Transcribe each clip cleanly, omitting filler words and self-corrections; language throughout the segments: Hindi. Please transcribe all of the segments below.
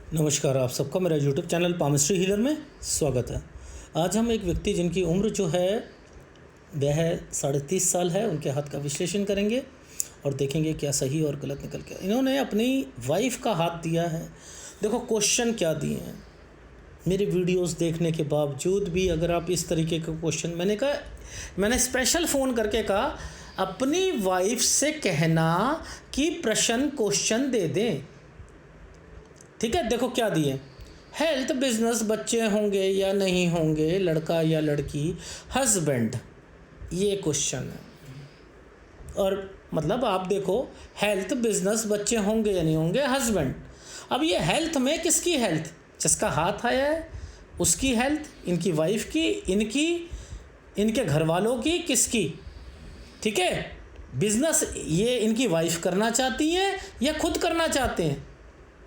नमस्कार, आप सबका मेरा यूट्यूब चैनल पामिस्ट्री हीलर में स्वागत है। आज हम एक व्यक्ति जिनकी उम्र जो है वह 30.5 साल है, उनके हाथ का विश्लेषण करेंगे और देखेंगे क्या सही और गलत निकल के। इन्होंने अपनी वाइफ का हाथ दिया है। देखो क्वेश्चन क्या दिए हैं। मेरे वीडियोस देखने के बावजूद भी अगर आप इस तरीके के क्वेश्चन, मैंने स्पेशल फ़ोन करके कहा अपनी वाइफ से कहना कि प्रश्न क्वेश्चन दे दें। ठीक है, देखो क्या दिए। हेल्थ, बिजनेस, बच्चे होंगे या नहीं होंगे, लड़का या लड़की, हस्बैंड, ये क्वेश्चन है। और मतलब आप देखो हेल्थ, बिजनेस, बच्चे होंगे या नहीं होंगे, हस्बैंड। अब ये हेल्थ में किसकी हेल्थ? जिसका हाथ आया है उसकी हेल्थ, इनकी वाइफ की, इनकी, इनके घर वालों की, किसकी? ठीक है, बिजनेस ये इनकी वाइफ करना चाहती हैं या खुद करना चाहते हैं,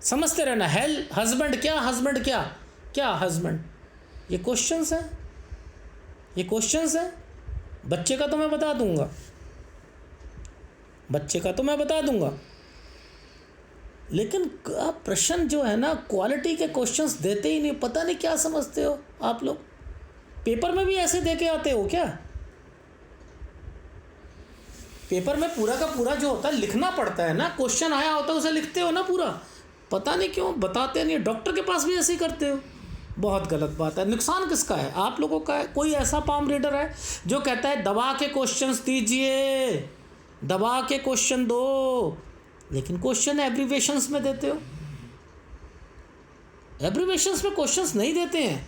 समझते रहना। हस्बैंड क्या, हस्बैंड क्या, क्या हस्बैंड, ये क्वेश्चंस हैं, ये क्वेश्चंस हैं। बच्चे का तो मैं बता दूंगा, बच्चे का तो मैं बता दूंगा, लेकिन प्रश्न जो है ना, क्वालिटी के क्वेश्चंस देते ही नहीं। पता नहीं क्या समझते हो आप लोग। पेपर में भी ऐसे दे के आते हो क्या? पेपर में पूरा का पूरा जो होता है लिखना पड़ता है ना, क्वेश्चन आया होता है उसे लिखते हो ना पूरा। पता नहीं क्यों बताते नहीं। डॉक्टर के पास भी ऐसे ही करते हो, बहुत गलत बात है। नुकसान किसका है? आप लोगों का है। कोई ऐसा पाम रीडर है जो कहता है दबा के क्वेश्चंस दीजिए, दबा के क्वेश्चन दो, लेकिन क्वेश्चन एब्रीवेशंस में देते हो। एब्रीवेशंस में क्वेश्चंस नहीं देते हैं।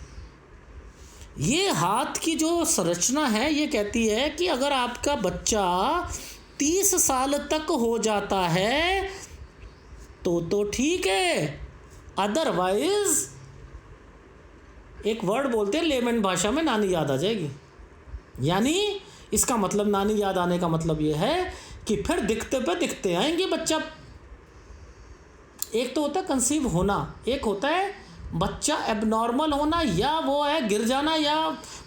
ये हाथ की जो संरचना है ये कहती है कि अगर आपका बच्चा 30 साल तक हो जाता है तो ठीक है, अदरवाइज एक वर्ड बोलते हैं लेमन भाषा में, नानी याद आ जाएगी। यानी इसका मतलब, नानी याद आने का मतलब ये है कि फिर दिखते पे दिखते आएंगे बच्चा। एक तो होता है कंसीव होना, एक होता है बच्चा एबनॉर्मल होना, या वो है गिर जाना, या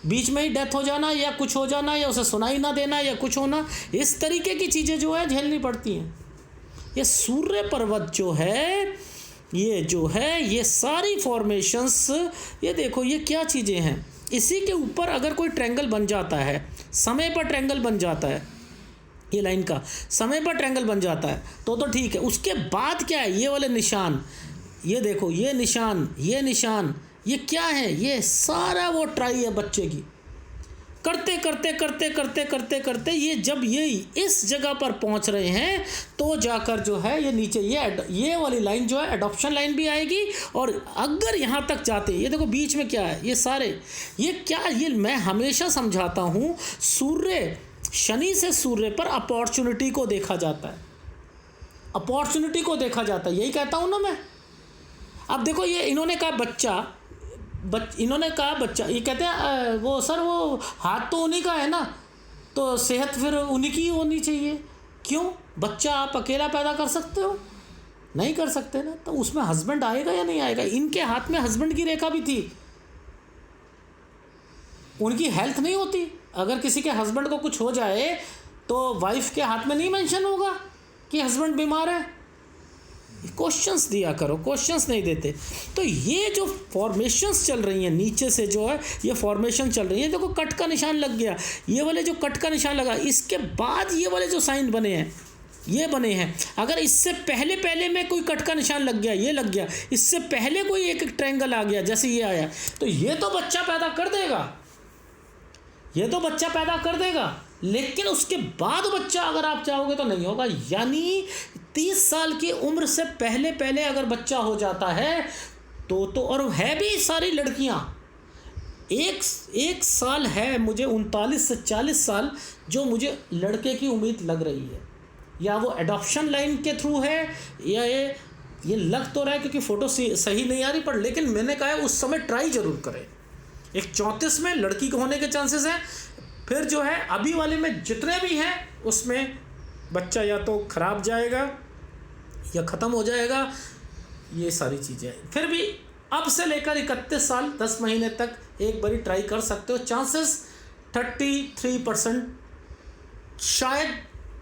बीच में ही डेथ हो जाना, या कुछ हो जाना, या उसे सुनाई ना देना, या कुछ होना। इस तरीके की चीज़ें जो है झेलनी पड़ती हैं। ये सूर्य पर्वत जो है, ये जो है, ये सारी फॉर्मेशंस, ये देखो ये क्या चीज़ें हैं। इसी के ऊपर अगर कोई ट्रायंगल बन जाता है, समय पर ट्रायंगल बन जाता है, ये लाइन का समय पर ट्रायंगल बन जाता है तो ठीक है। उसके बाद क्या है? ये वाले निशान, ये देखो, ये निशान, ये निशान, ये क्या है? ये सारा वो ट्राई है बच्चे की। करते करते करते करते करते करते ये जब ये इस जगह पर पहुंच रहे हैं तो जाकर जो है ये नीचे ये वाली लाइन जो है एडॉप्शन लाइन भी आएगी। और अगर यहाँ तक जाते, ये देखो बीच में क्या है, ये सारे, ये क्या, ये मैं हमेशा समझाता हूँ, सूर्य, शनि से सूर्य पर अपॉर्चुनिटी को देखा जाता है, अपॉर्चुनिटी को देखा जाता है, यही कहता हूँ ना मैं। अब देखो ये इन्होंने कहा बच्चा, इन्होंने कहा बच्चा, ये कहते हैं वो सर वो हाथ तो उन्हीं का है ना, तो सेहत फिर उन्हीं की होनी चाहिए। क्यों? बच्चा आप अकेला पैदा कर सकते हो? नहीं कर सकते ना, तो उसमें हस्बैंड आएगा या नहीं आएगा? इनके हाथ में हस्बैंड की रेखा भी थी, उनकी हेल्थ नहीं होती। अगर किसी के हस्बैंड को कुछ हो जाए तो वाइफ के हाथ में नहीं मेंशन होगा कि हस्बैंड बीमार है। क्वेश्चंस दिया करो, क्वेश्चंस नहीं देते। तो ये जो फॉर्मेशंस चल रही हैं नीचे से, जो है ये फॉर्मेशन चल रही है, देखो कट का निशान लग गया, ये वाले जो कट का निशान लगा, इसके बाद ये वाले जो साइन बने हैं, ये बने हैं। अगर इससे पहले में कोई कट का निशान लग गया, ये लग गया, इससे पहले कोई एक ट्रायंगल आ गया, जैसे ये आया, तो ये तो बच्चा पैदा कर देगा, ये तो बच्चा पैदा कर देगा। लेकिन उसके बाद बच्चा अगर आप चाहोगे तो नहीं होगा। यानी 30 साल की उम्र से पहले अगर बच्चा हो जाता है तो और है भी सारी लड़कियां, एक साल है मुझे 39 से 40 साल जो मुझे लड़के की उम्मीद लग रही है, या वो एडॉप्शन लाइन के थ्रू है, या ये लग तो रहा है क्योंकि फ़ोटो सही नहीं आ रही, पर लेकिन मैंने कहा है उस समय ट्राई ज़रूर करें। एक 34 में लड़की के होने के चांसेस हैं। फिर जो है अभी वाले में जितने भी हैं उसमें बच्चा या तो ख़राब जाएगा या ख़त्म हो जाएगा, ये सारी चीज़ें। फिर भी अब से लेकर 31 साल 10 महीने तक एक बारी ट्राई कर सकते हो। चांसेस 33%, शायद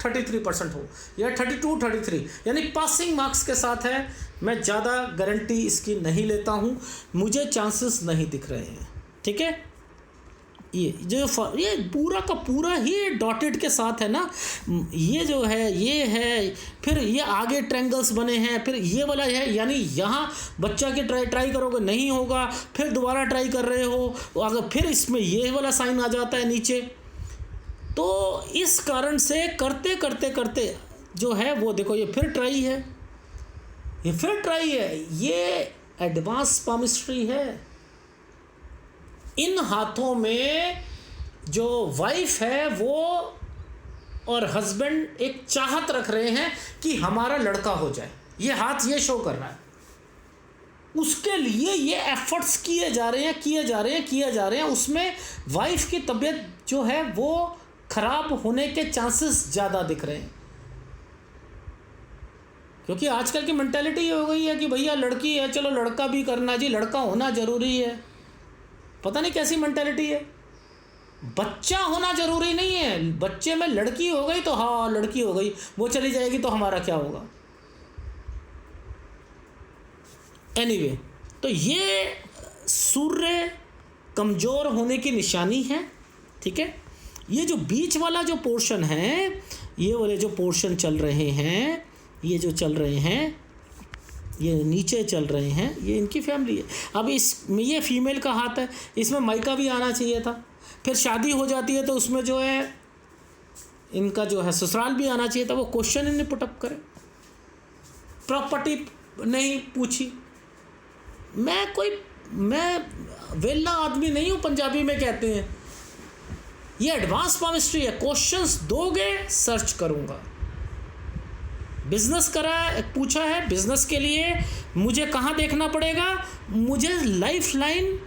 33% हो या 32 33, यानी पासिंग मार्क्स के साथ है। मैं ज़्यादा गारंटी इसकी नहीं लेता हूँ, मुझे चांसेस नहीं दिख रहे हैं। ठीक है, ये पूरा का पूरा ही डॉटेड के साथ है ना, ये जो है ये है, फिर ये आगे ट्रायंगल्स बने हैं, फिर ये वाला है, यानी यहाँ बच्चा के ट्राई करोगे नहीं होगा, फिर दोबारा ट्राई कर रहे हो, अगर फिर इसमें ये वाला साइन आ जाता है नीचे। तो इस कारण से करते करते करते जो है वो देखो, ये फिर ट्राई है, ये फिर ट्राई है, ये एडवांस पामिस्ट्री है। इन हाथों में जो वाइफ है वो और हस्बैंड एक चाहत रख रहे हैं कि हमारा लड़का हो जाए, ये हाथ ये शो कर रहा है, उसके लिए ये एफर्ट्स किए जा रहे हैं। उसमें वाइफ की तबीयत जो है वो खराब होने के चांसेस ज़्यादा दिख रहे हैं, क्योंकि आजकल की मेंटालिटी ये हो गई है कि भैया लड़की है, चलो लड़का भी करना जी, लड़का होना ज़रूरी है। पता नहीं कैसी मेंटालिटी है, बच्चा होना ज़रूरी नहीं है, बच्चे में लड़की हो गई तो हाँ लड़की हो गई, वो चली जाएगी तो हमारा क्या होगा। एनीवे, तो ये सूर्य कमज़ोर होने की निशानी है। ठीक है, ये जो बीच वाला जो पोर्शन है, ये वाले जो पोर्शन चल रहे हैं, ये जो चल रहे हैं, ये नीचे चल रहे हैं, ये इनकी फैमिली है। अब इसमें ये फीमेल का हाथ है, इसमें मायका भी आना चाहिए था, फिर शादी हो जाती है तो उसमें जो है इनका जो है ससुराल भी आना चाहिए था। वो क्वेश्चन इन्हें पुटअप करे, प्रॉपर्टी नहीं पूछी। मैं वेला आदमी नहीं हूँ, पंजाबी में कहते हैं। ये एडवांस पामिस्ट्री है, क्वेश्चंस दोगे सर्च करूँगा। बिज़नेस पूछा है, बिज़नेस के लिए मुझे कहाँ देखना पड़ेगा, मुझे लाइफ लाइन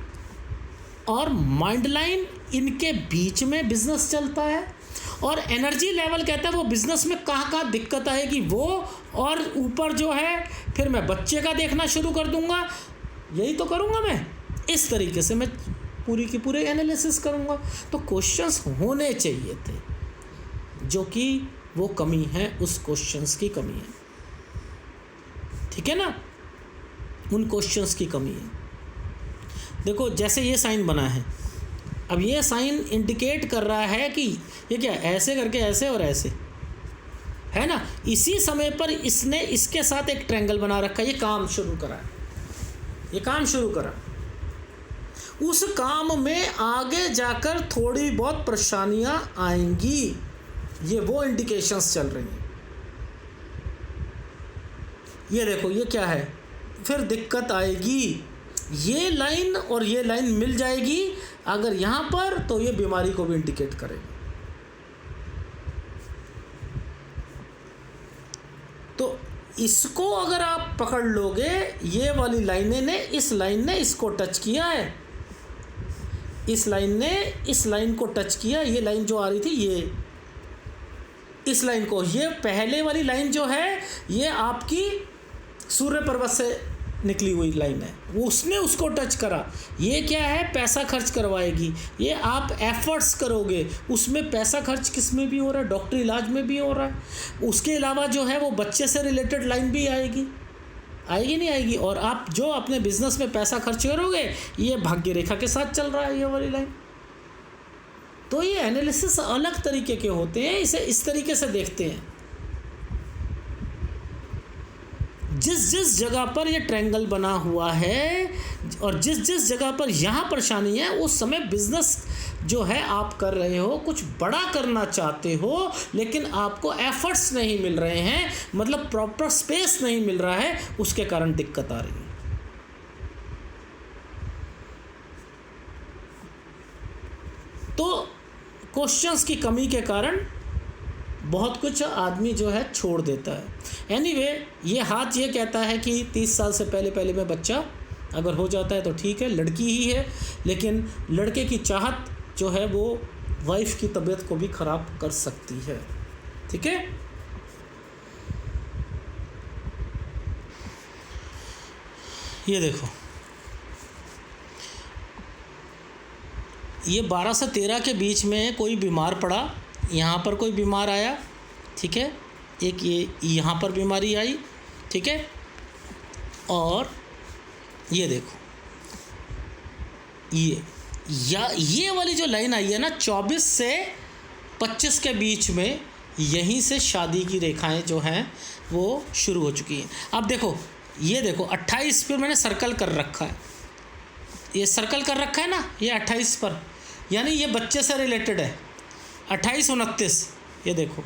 और माइंड लाइन इनके बीच में बिज़नेस चलता है, और एनर्जी लेवल कहता है वो बिज़नेस में कहाँ कहाँ दिक्कत आएगी वो, और ऊपर जो है फिर मैं बच्चे का देखना शुरू कर दूँगा। यही तो करूँगा मैं, इस तरीके से मैं पूरी की पूरी एनालिसिस करूँगा। तो क्वेश्चंस होने चाहिए थे, जो कि वो कमी है, उस क्वेश्चंस की कमी है। ठीक है ना, उन क्वेश्चंस की कमी है। देखो जैसे ये साइन बना है, अब ये साइन इंडिकेट कर रहा है कि ये क्या, ऐसे करके ऐसे और ऐसे है ना। इसी समय पर इसने इसके साथ एक ट्रायंगल बना रखा है, ये काम शुरू करा, ये काम शुरू करा। उस काम में आगे जाकर थोड़ी बहुत परेशानियां आएंगी, ये वो इंडिकेशंस चल रही हैं। ये देखो ये क्या है, फिर दिक्कत आएगी। ये लाइन और ये लाइन मिल जाएगी अगर यहाँ पर, तो ये बीमारी को भी इंडिकेट करेगी। तो इसको अगर आप पकड़ लोगे, ये वाली लाइनें ने, इस लाइन ने इसको टच किया है, इस लाइन ने इस लाइन को टच किया, ये लाइन जो आ रही थी ये इस लाइन को, ये पहले वाली लाइन जो है ये आपकी सूर्य पर्वत से निकली हुई लाइन है, वो उसने उसको टच करा। ये क्या है, पैसा खर्च करवाएगी। ये आप एफर्ट्स करोगे, उसमें पैसा खर्च किस में भी हो रहा है, डॉक्टरी इलाज में भी हो रहा है। उसके अलावा जो है वो बच्चे से रिलेटेड लाइन भी आएगी नहीं आएगी। और आप जो अपने बिजनेस में पैसा खर्च करोगे, ये भाग्य रेखा के साथ चल रहा है ये वाली लाइन। तो ये एनालिसिस अलग तरीके के होते हैं, इसे इस तरीके से देखते हैं। जिस जिस जगह पर ये ट्रायंगल बना हुआ है और जिस जिस जगह पर यहाँ परेशानी है, उस समय बिजनेस जो है आप कर रहे हो, कुछ बड़ा करना चाहते हो, लेकिन आपको एफर्ट्स नहीं मिल रहे हैं, मतलब प्रॉपर स्पेस नहीं मिल रहा है, उसके कारण दिक्कत आ रही है। तो क्वेश्चंस की कमी के कारण बहुत कुछ आदमी जो है छोड़ देता है। एनीवे, ये हाथ ये कहता है कि 30 साल से पहले में बच्चा अगर हो जाता है तो ठीक है, लड़की ही है, लेकिन लड़के की चाहत जो है वो वाइफ की तबीयत को भी ख़राब कर सकती है। ठीक है, ये देखो, ये 12 से 13 के बीच में कोई बीमार पड़ा, यहाँ पर कोई बीमार आया, ठीक है, एक ये यहाँ पर बीमारी आई, ठीक है, और ये देखो ये वाली जो लाइन आई है ना 24 से 25 के बीच में, यहीं से शादी की रेखाएं जो हैं वो शुरू हो चुकी हैं। अब देखो, ये देखो 28 पर मैंने सर्कल कर रखा है, ये सर्कल कर रखा है ना, ये 28 पर, यानी ये बच्चे से रिलेटेड है। 28, 29, ये देखो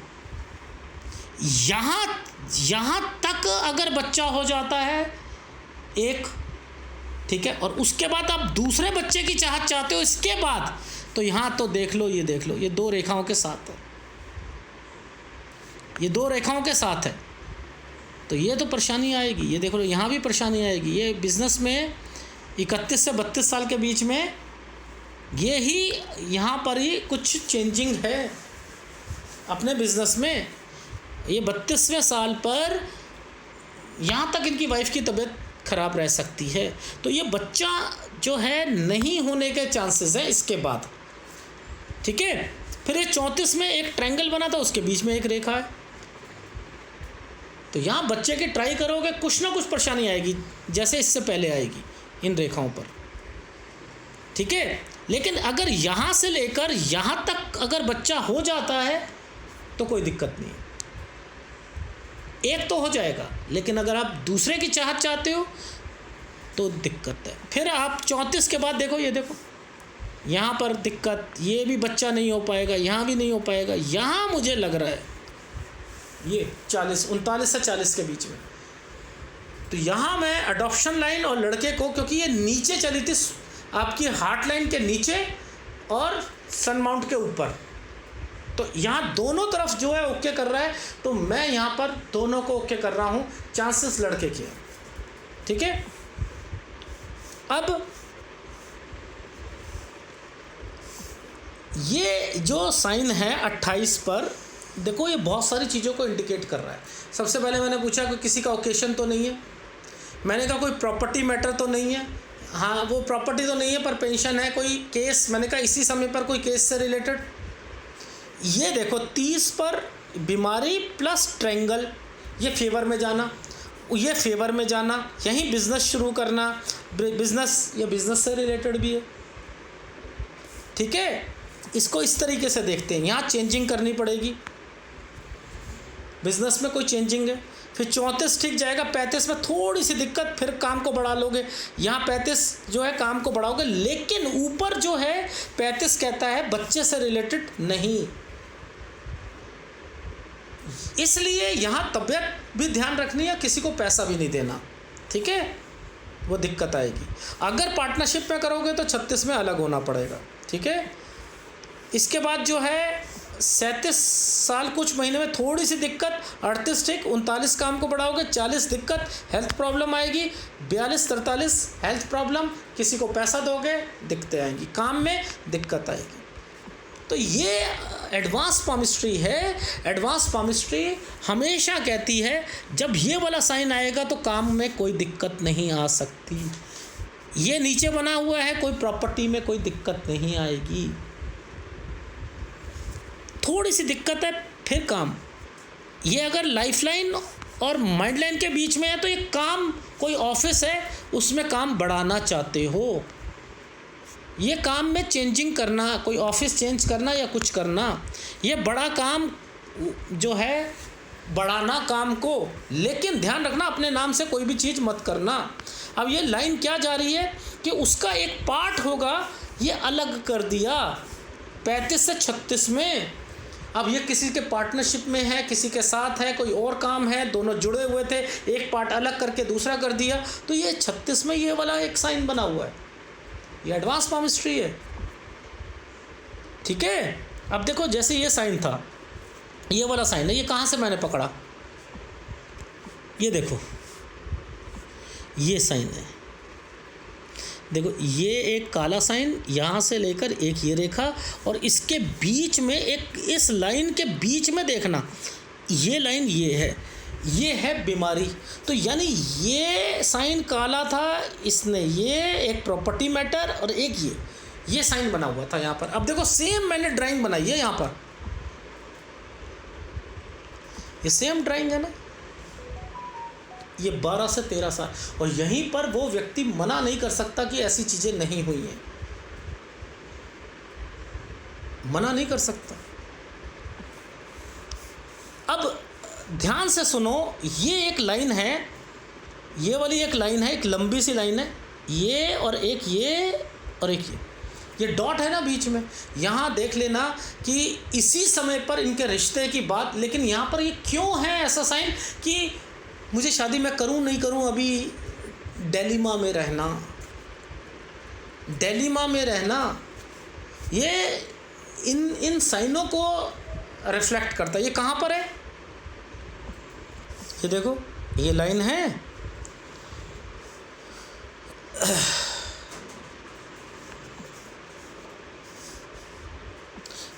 यहाँ तक अगर बच्चा हो जाता है एक, ठीक है, और उसके बाद आप दूसरे बच्चे की चाहत चाहते हो इसके बाद, तो यहाँ तो देख लो, ये देख लो, ये 2 रेखाओं के साथ है, ये 2 रेखाओं के साथ है, तो ये तो परेशानी आएगी। ये देख लो, यहाँ भी परेशानी आएगी। ये बिज़नेस में 31 से 32 साल के बीच में ये ही यहाँ पर ही कुछ चेंजिंग है अपने बिज़नेस में। ये 32वें साल पर यहाँ तक इनकी वाइफ की तबीयत ख़राब रह सकती है, तो ये बच्चा जो है नहीं होने के चांसेस हैं इसके बाद, ठीक है। फिर ये 34 में एक ट्रायंगल बना था, उसके बीच में एक रेखा है, तो यहाँ बच्चे की ट्राई करोगे कुछ ना कुछ परेशानी आएगी, जैसे इससे पहले आएगी इन रेखाओं पर, ठीक है। लेकिन अगर यहाँ से लेकर यहाँ तक अगर बच्चा हो जाता है तो कोई दिक्कत नहीं है, एक तो हो जाएगा। लेकिन अगर आप दूसरे की चाहत चाहते हो तो दिक्कत है। फिर आप 34 के बाद देखो, ये देखो यहाँ पर दिक्कत, ये भी बच्चा नहीं हो पाएगा, यहाँ भी नहीं हो पाएगा। यहाँ मुझे लग रहा है ये 39 से 40 के बीच में, तो यहाँ मैं अडॉप्शन लाइन और लड़के को, क्योंकि ये नीचे चली थी आपकी हार्ट लाइन के नीचे और सन माउंट के ऊपर, तो यहाँ दोनों तरफ जो है ओके कर रहा है, तो मैं यहाँ पर दोनों को ओके कर रहा हूँ, चांसेस लड़के के, ठीक है। अब ये जो साइन है 28 पर, देखो ये बहुत सारी चीज़ों को इंडिकेट कर रहा है। सबसे पहले मैंने पूछा कि किसी का ओकेशन तो नहीं है, मैंने कहा कोई प्रॉपर्टी मैटर तो नहीं है, हाँ वो प्रॉपर्टी तो नहीं है पर पेंशन है, कोई केस, मैंने कहा इसी समय पर कोई केस से रिलेटेड। ये देखो 30 पर बीमारी प्लस ट्रायंगल, ये फेवर में जाना, ये फेवर में जाना, यहीं बिज़नेस शुरू करना, बिज़नेस, ये बिज़नेस से रिलेटेड भी है, ठीक है। इसको इस तरीके से देखते हैं, यहाँ चेंजिंग करनी पड़ेगी, बिज़नेस में कोई चेंजिंग है। फिर 34 ठीक जाएगा, 35 में थोड़ी सी दिक्कत, फिर काम को बढ़ा लोगे, यहाँ 35 जो है काम को बढ़ाओगे, लेकिन ऊपर जो है 35 कहता है बच्चे से रिलेटेड नहीं, इसलिए यहाँ तबीयत भी ध्यान रखनी है, किसी को पैसा भी नहीं देना, ठीक है, वो दिक्कत आएगी। अगर पार्टनरशिप में करोगे तो 36 में अलग होना पड़ेगा, ठीक है। इसके बाद जो है 37 साल कुछ महीने में थोड़ी सी दिक्कत, 38 ठीक, 39 काम को बढ़ाओगे, 40 दिक्कत, हेल्थ प्रॉब्लम आएगी, 42 43 हेल्थ प्रॉब्लम, किसी को पैसा दोगे दिक्कतें आएंगी, काम में दिक्कत आएगी। तो ये एडवांस पामिस्ट्री है। एडवांस पामिस्ट्री हमेशा कहती है जब ये वाला साइन आएगा तो काम में कोई दिक्कत नहीं आ सकती, ये नीचे बना हुआ है कोई प्रॉपर्टी में कोई दिक्कत नहीं आएगी, थोड़ी सी दिक्कत है फिर काम। ये अगर लाइफ लाइन और माइंड लाइन के बीच में है तो ये काम, कोई ऑफिस है उसमें काम बढ़ाना चाहते हो, ये काम में चेंजिंग करना, कोई ऑफिस चेंज करना या कुछ करना, ये बड़ा काम जो है, बढ़ाना काम को, लेकिन ध्यान रखना अपने नाम से कोई भी चीज़ मत करना। अब ये लाइन क्या जा रही है कि उसका एक पार्ट होगा, ये अलग कर दिया 35 से 36 में। अब ये किसी के पार्टनरशिप में है, किसी के साथ है, कोई और काम है, दोनों जुड़े हुए थे, एक पार्ट अलग करके दूसरा कर दिया, तो ये 36 में ये वाला एक साइन बना हुआ है, ये एडवांस पामिस्ट्री है, ठीक है। अब देखो जैसे ये साइन था, ये वाला साइन है, ये कहाँ से मैंने पकड़ा, ये देखो ये साइन है, देखो ये एक काला साइन, यहाँ से लेकर एक ये रेखा, और इसके बीच में एक, इस लाइन के बीच में देखना ये लाइन, ये है बीमारी। तो यानी ये साइन काला था, इसने ये एक प्रॉपर्टी मैटर और एक ये साइन बना हुआ था यहाँ पर। अब देखो सेम मैंने ड्राइंग बनाई है यहाँ पर, ये सेम ड्राइंग है ना, ये 12 से 13 साल, और यहीं पर वो व्यक्ति मना नहीं कर सकता कि ऐसी चीज़ें नहीं हुई हैं, मना नहीं कर सकता। अब ध्यान से सुनो, ये एक लाइन है, ये वाली एक लाइन है, एक लंबी सी लाइन है, ये और एक ये और एक ये डॉट है ना बीच में, यहाँ देख लेना कि इसी समय पर इनके रिश्ते की बात, लेकिन यहाँ पर ये क्यों है ऐसा साइन कि मुझे शादी मैं करूँ नहीं करूँ, अभी डिलेमा में रहना, डिलेमा में रहना, ये इन साइनों को रिफ्लेक्ट करता है। ये कहाँ पर है, ये देखो, ये लाइन है,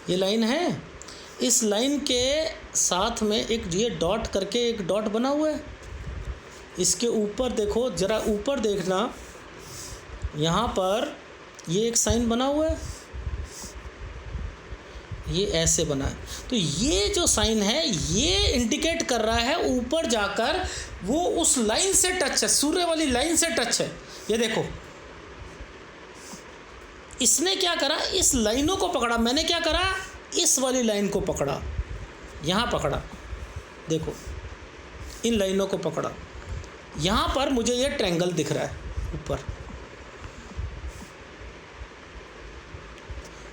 ये लाइन है, इस लाइन के साथ में एक ये डॉट करके एक डॉट बना हुआ है, इसके ऊपर देखो, ज़रा ऊपर देखना, यहाँ पर ये एक साइन बना हुआ है, ये ऐसे बना है। तो ये जो साइन है ये इंडिकेट कर रहा है ऊपर जाकर वो उस लाइन से टच है, सूर्य वाली लाइन से टच है। ये देखो, इसने क्या करा, इस लाइनों को पकड़ा, मैंने क्या करा, इस वाली लाइन को पकड़ा, यहाँ पकड़ा, देखो इन लाइनों को पकड़ा, यहाँ पर मुझे ये ट्रायंगल दिख रहा है ऊपर,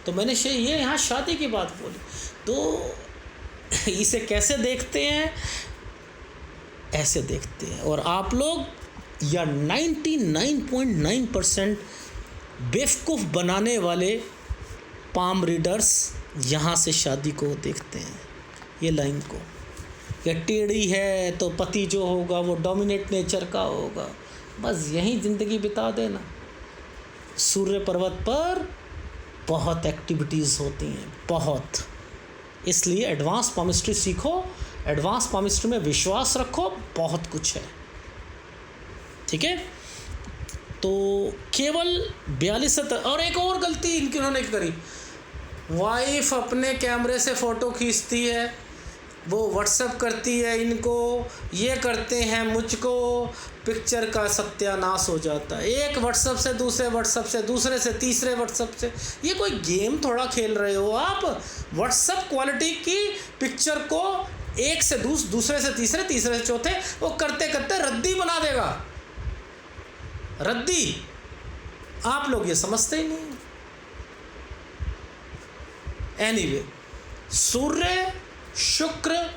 तो मैंने ये यहाँ शादी की बात बोली। तो इसे कैसे देखते हैं, ऐसे देखते हैं। और आप लोग या 99.9% बेवकूफ़ बनाने वाले पाम रीडर्स यहाँ से शादी को देखते हैं, ये लाइन को, या टेढ़ी है तो पति जो होगा वो डोमिनेट नेचर का होगा, बस यहीं ज़िंदगी बिता देना। सूर्य पर्वत पर बहुत एक्टिविटीज़ होती हैं, बहुत, इसलिए एडवांस पामिस्ट्री सीखो, एडवांस पामिस्ट्री में विश्वास रखो, बहुत कुछ है, ठीक है। तो केवल 42 से और एक और गलती इन्होंने करी, वाइफ अपने कैमरे से फ़ोटो खींचती है, वो व्हाट्सएप करती है इनको, ये करते हैं, मुझको पिक्चर का सत्यानाश हो जाता है। एक व्हाट्सएप से दूसरे व्हाट्सएप से, दूसरे से तीसरे व्हाट्सएप से, ये कोई गेम थोड़ा खेल रहे हो आप। व्हाट्सएप क्वालिटी की पिक्चर को एक से दूसरे से तीसरे, तीसरे से चौथे, वो करते करते रद्दी बना देगा, रद्दी। आप लोग ये समझते ही नहीं। एनीवे, सूर्य शुक्र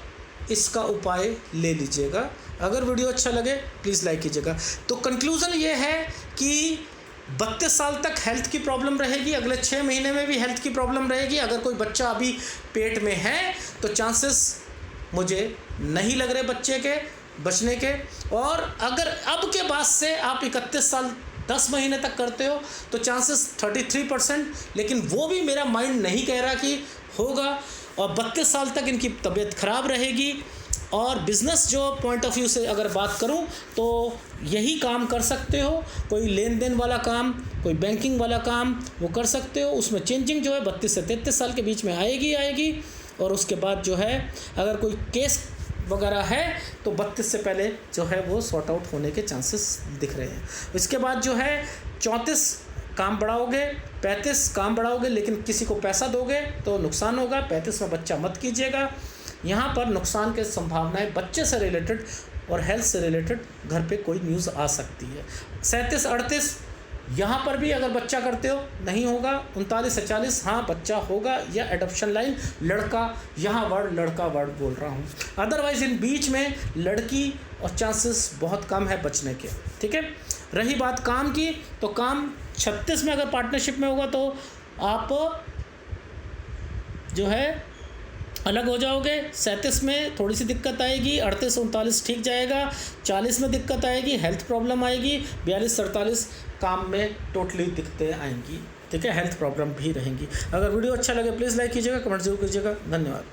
इसका उपाय ले लीजिएगा। अगर वीडियो अच्छा लगे प्लीज़ लाइक कीजिएगा। तो कंक्लूज़न ये है कि 32 साल तक हेल्थ की प्रॉब्लम रहेगी, अगले 6 महीने में भी हेल्थ की प्रॉब्लम रहेगी। अगर कोई बच्चा अभी पेट में है तो चांसेस मुझे नहीं लग रहे बच्चे के बचने के। और अगर अब के बाद से आप 31 साल 10 महीने तक करते हो तो चांसेस 33%, लेकिन वो भी मेरा माइंड नहीं कह रहा कि होगा। और 32 साल तक इनकी तबीयत ख़राब रहेगी। और बिज़नेस जो पॉइंट ऑफ व्यू से अगर बात करूं तो यही काम कर सकते हो, कोई लेन देन वाला काम, कोई बैंकिंग वाला काम वो कर सकते हो। उसमें चेंजिंग जो है 32 से 33 साल के बीच में आएगी। और उसके बाद जो है अगर कोई केस वगैरह है तो 32 से पहले जो है वो सॉर्ट आउट होने के चांसेस दिख रहे हैं। इसके बाद जो है 34 काम बढ़ाओगे, 35 काम बढ़ाओगे, लेकिन किसी को पैसा दोगे तो नुकसान होगा। 35 में बच्चा मत कीजिएगा, यहाँ पर नुकसान के संभावनाएं बच्चे से रिलेटेड और हेल्थ से रिलेटेड घर पे कोई न्यूज़ आ सकती है। 37 38 यहाँ पर भी अगर बच्चा करते हो नहीं होगा। 39 से 40 हाँ बच्चा होगा, या एडॉप्शन लाइन लड़का, यहाँ वर्ड लड़का वर्ड बोल रहा हूँ। अदरवाइज़ इन बीच में लड़की और चांसेस बहुत कम है बचने के, ठीक है। रही बात काम की, तो काम 36 में अगर पार्टनरशिप में होगा तो आप जो है अलग हो जाओगे। 37 में थोड़ी सी दिक्कत आएगी, 38 39 ठीक जाएगा, 40 में दिक्कत आएगी, हेल्थ प्रॉब्लम आएगी, 42 48 काम में टोटली दिक्कतें आएंगी, ठीक है, हेल्थ प्रॉब्लम भी रहेंगी। अगर वीडियो अच्छा लगे प्लीज़ लाइक कीजिएगा, कमेंट जरूर कीजिएगा। धन्यवाद।